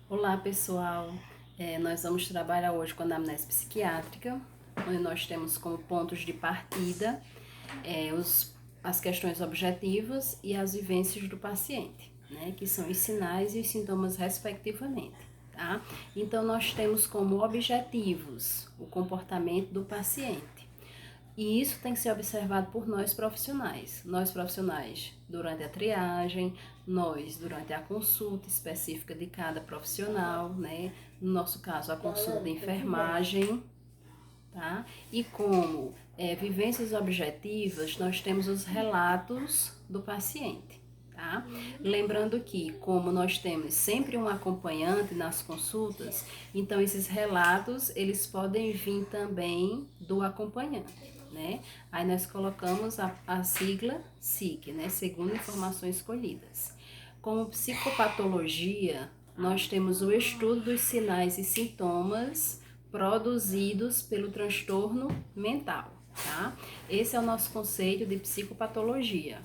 Olá pessoal, nós vamos trabalhar hoje com a anamnese psiquiátrica, onde nós temos como pontos de partida as questões objetivas e as vivências do paciente, né, que são os sinais e os sintomas respectivamente. Tá? Então nós temos como objetivos o comportamento do paciente. E isso tem que ser observado por nós profissionais. Nós profissionais durante a triagem, nós durante a consulta específica de cada profissional, né? No nosso caso, a consulta de enfermagem, tá? E como vivências objetivas, nós temos os relatos do paciente. Tá? Lembrando que, como nós temos sempre um acompanhante nas consultas, então esses relatos eles podem vir também do acompanhante, né? Aí nós colocamos a sigla SIC, né? Segundo informações escolhidas. Como psicopatologia, nós temos o estudo dos sinais e sintomas produzidos pelo transtorno mental, tá? Esse é o nosso conceito de psicopatologia.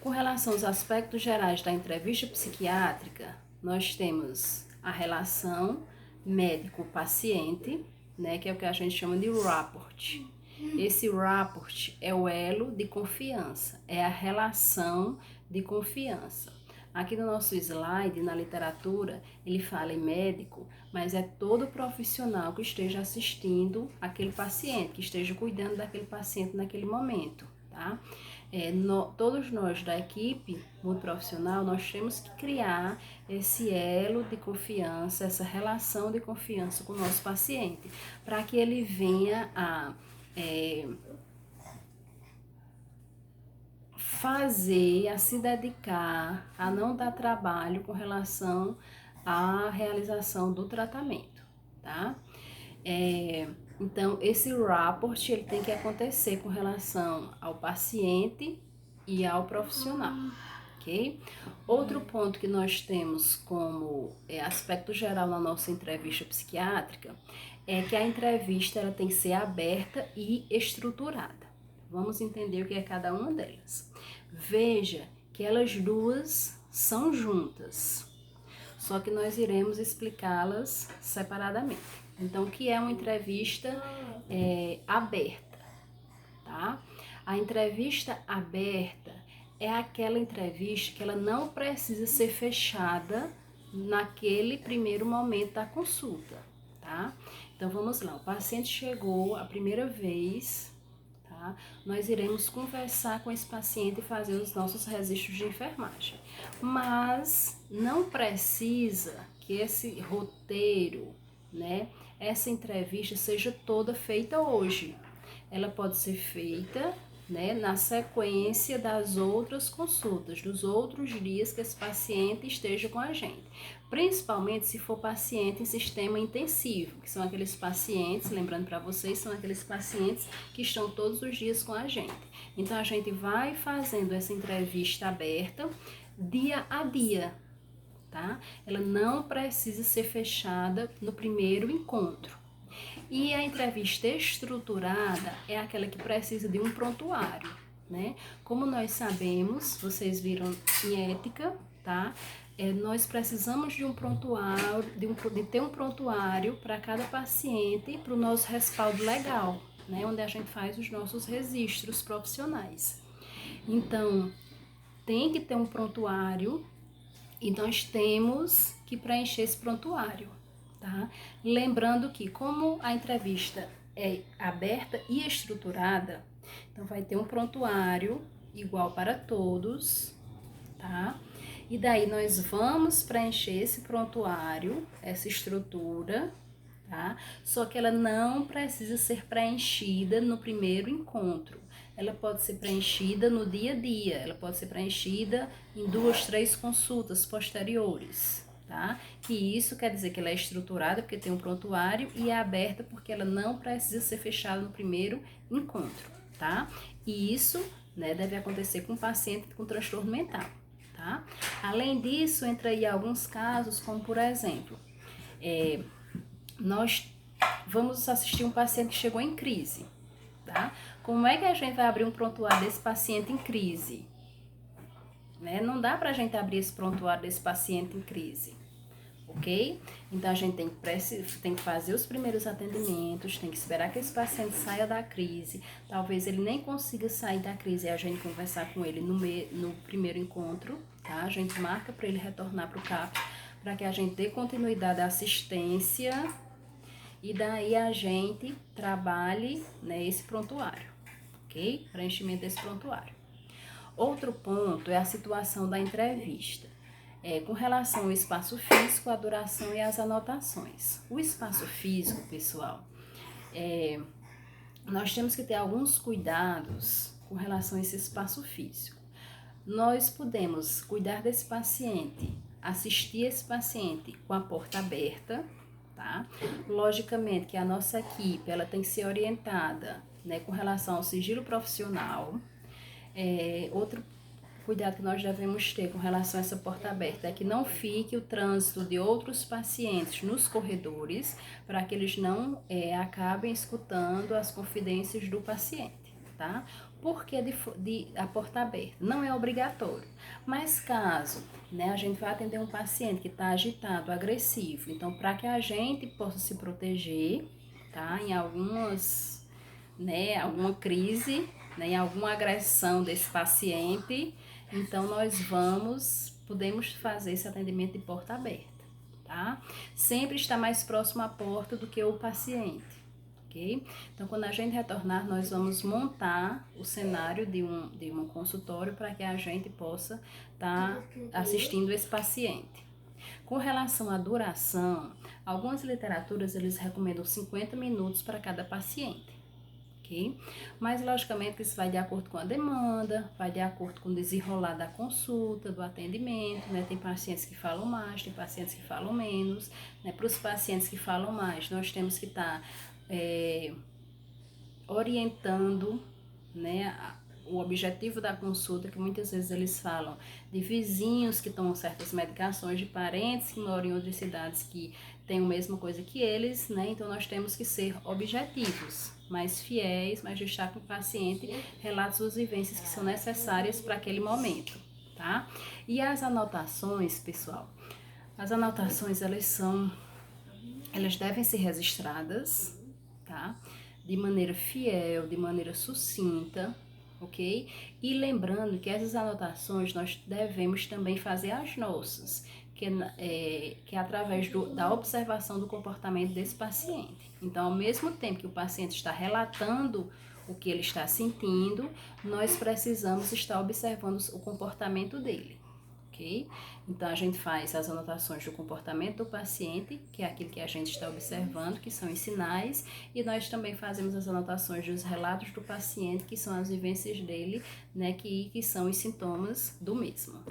Com relação aos aspectos gerais da entrevista psiquiátrica, nós temos a relação médico-paciente, né, que é o que a gente chama de rapport. Esse rapport é o elo de confiança, é a relação de confiança. Aqui no nosso slide, na literatura, ele fala em médico, mas é todo profissional que esteja assistindo aquele paciente, que esteja cuidando daquele paciente naquele momento, tá? Todos nós da equipe multiprofissional, nós temos que criar esse elo de confiança, essa relação de confiança com o nosso paciente, para que ele venha a a se dedicar, a não dar trabalho com relação à realização do tratamento, tá? Então, esse rapport ele tem que acontecer com relação ao paciente e ao profissional, ok? Outro ponto que nós temos como aspecto geral na nossa entrevista psiquiátrica é que a entrevista ela tem que ser aberta e estruturada. Vamos entender o que é cada uma delas. Veja que elas duas são juntas, só que nós iremos explicá-las separadamente. Então, o que é uma entrevista aberta, tá? A entrevista aberta é aquela entrevista que ela não precisa ser fechada naquele primeiro momento da consulta, tá? Então, vamos lá. O paciente chegou a primeira vez, tá? Nós iremos conversar com esse paciente e fazer os nossos registros de enfermagem. Mas não precisa que esse roteiro, né, essa entrevista seja toda feita hoje. Ela pode ser feita, né, na sequência das outras consultas, dos outros dias que esse paciente esteja com a gente. Principalmente se for paciente em sistema intensivo, que são aqueles pacientes, lembrando para vocês, são aqueles pacientes que estão todos os dias com a gente. Então a gente vai fazendo essa entrevista aberta dia a dia, tá? Ela não precisa ser fechada no primeiro encontro. E a entrevista estruturada é aquela que precisa de um prontuário, né? Como nós sabemos, vocês viram em ética, tá? Nós precisamos de um prontuário, de ter um prontuário para cada paciente, para o nosso respaldo legal, né? Onde a gente faz os nossos registros profissionais. Então, tem que ter um prontuário e nós temos que preencher esse prontuário, tá? Lembrando que, como a entrevista é aberta e estruturada, então vai ter um prontuário igual para todos, tá? E daí nós vamos preencher esse prontuário, essa estrutura, tá? Só que ela não precisa ser preenchida no primeiro encontro. Ela pode ser preenchida no dia a dia, ela pode ser preenchida em 2, 3 consultas posteriores, tá? Que isso quer dizer que ela é estruturada porque tem um prontuário e é aberta porque ela não precisa ser fechada no primeiro encontro, tá? E isso, né, deve acontecer com paciente com transtorno mental, tá? Além disso, entra aí alguns casos, como por exemplo, nós vamos assistir um paciente que chegou em crise, tá? Como é que a gente vai abrir um prontuário desse paciente em crise? né? Não dá pra gente abrir esse prontuário desse paciente em crise, ok? Então, a gente tem que fazer os primeiros atendimentos, tem que esperar que esse paciente saia da crise. Talvez ele nem consiga sair da crise e a gente conversar com ele no primeiro encontro, tá? A gente marca para ele retornar para o CAP, para que a gente dê continuidade à assistência e daí a gente trabalhe, né, esse prontuário, ok? Preenchimento desse prontuário. Outro ponto é a situação da entrevista. Com relação ao espaço físico, a duração e as anotações. O espaço físico, pessoal, nós temos que ter alguns cuidados com relação a esse espaço físico. Nós podemos cuidar desse paciente, assistir esse paciente com a porta aberta, tá? Logicamente que a nossa equipe, ela tem que ser orientada, né, com relação ao sigilo profissional. Outro cuidado que nós devemos ter com relação a essa porta aberta é que não fique o trânsito de outros pacientes nos corredores, para que eles não acabem escutando as confidências do paciente, tá? Porque a porta aberta não é obrigatório, mas caso, né, a gente vai atender um paciente que está agitado, agressivo, então para que a gente possa se proteger, tá, em algumas, né, alguma crise, né, em alguma agressão desse paciente, então nós podemos fazer esse atendimento de porta aberta, tá? Sempre está mais próximo à porta do que o paciente, ok? Então, quando a gente retornar, nós vamos montar o cenário de um consultório para que a gente possa estar assistindo esse paciente. Com relação à duração, algumas literaturas eles recomendam 50 minutos para cada paciente. Okay? Mas, logicamente, isso vai de acordo com a demanda, vai de acordo com o desenrolar da consulta, do atendimento, né? Tem pacientes que falam mais, tem pacientes que falam menos, né? Para os pacientes que falam mais, nós temos que estar orientando, né, o objetivo da consulta, que muitas vezes eles falam de vizinhos que tomam certas medicações, de parentes que moram em outras cidades que têm a mesma coisa que eles, né? Então, nós temos que ser objetivos, mais fiéis, mas deixar com o paciente relatos das vivências que são necessárias para aquele momento, tá? E as anotações, pessoal, as anotações, elas devem ser registradas, tá? De maneira fiel, de maneira sucinta, ok? E lembrando que essas anotações nós devemos também fazer as nossas, que é através da observação do comportamento desse paciente. Então, ao mesmo tempo que o paciente está relatando o que ele está sentindo, nós precisamos estar observando o comportamento dele. Okay? Então, a gente faz as anotações do comportamento do paciente, que é aquilo que a gente está observando, que são os sinais, e nós também fazemos as anotações dos relatos do paciente, que são as vivências dele, né, que são os sintomas do mesmo.